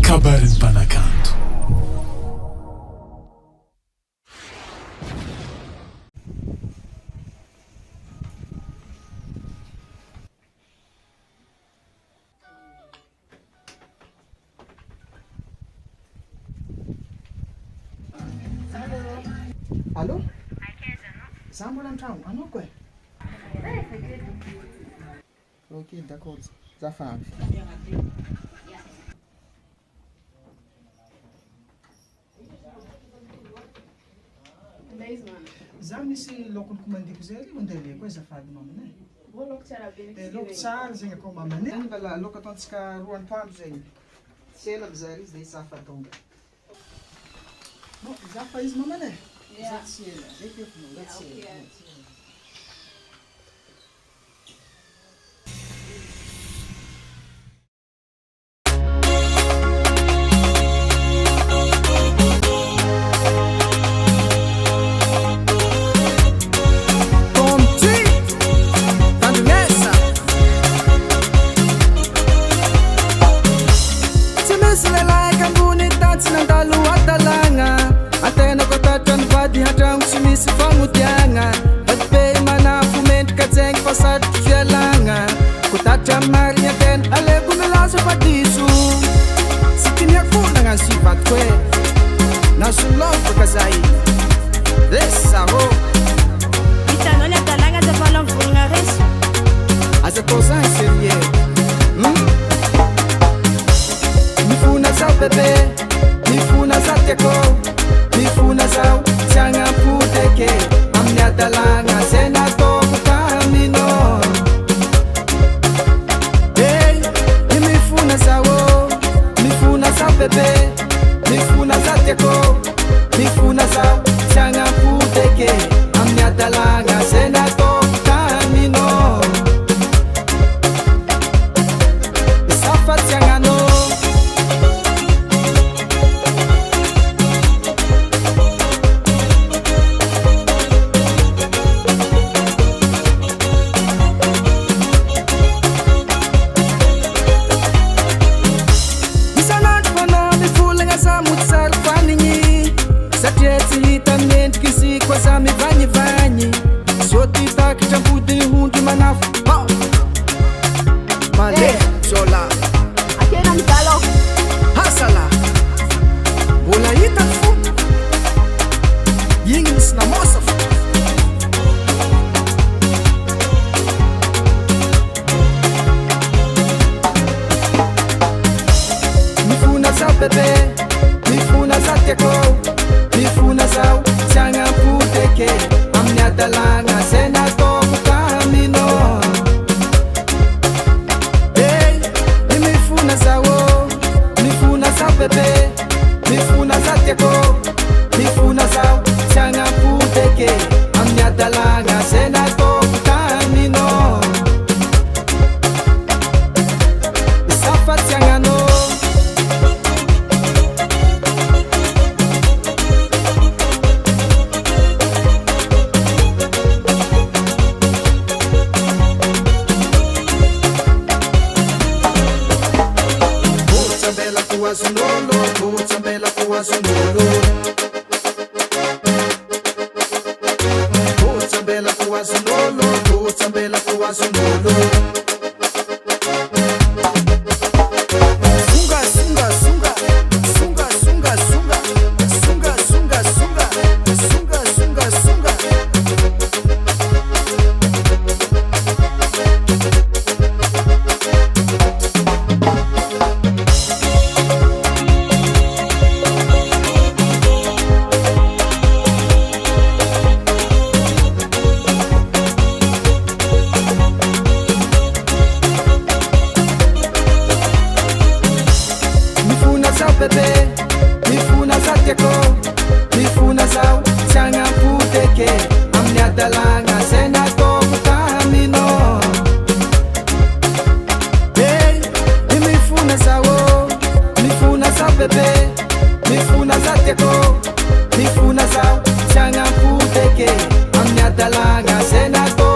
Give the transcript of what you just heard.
Kabaron'ny Mpanakanto. Allô? Za mbola an-tragno, anao koa? Ok, d'accord. Zafady. Za misy laokony komandiko zay ry mandeha le koa zafady mamana. Laoko tsara zegny akao mamana. Zegny mbala laoko ataontsika roa antoandro zegny. Tsy ela bizary izy dia zafa tonga. Zafa izy mamana. Za tsy ela. Tsy ela. Mifona zah bebe, mifona zah tiako, mifona zah tsiagnampoteke amin'ny adalagna zay nataoko taminao. Hey, mifona zah oh, mifona zah bebe, mifona zah tiako, mifona zah tsiagnampoteke amin'ny adalagna zay nataoko taminao. Mifona zah tiako, mifona zah tsiagnampoteke amin'ny adalagna zay nataoko taminao. Hey, mifona zah oh, mifona zah bebe, mifona zah tiako, mifona zah tsiagnampoteke amin'ny adalagna zay nataoko taminao. Zafa tsiagnanao. Mifona zah tiako, mifona zah tsiagnampoteke amin'ny adalagna zay nataoko taminao. Hey, mifona zah oh, mifona zah bebe, mifona zah tiako, mifona zah tsiagnampoteke amin'ny adalagna zay nataoko.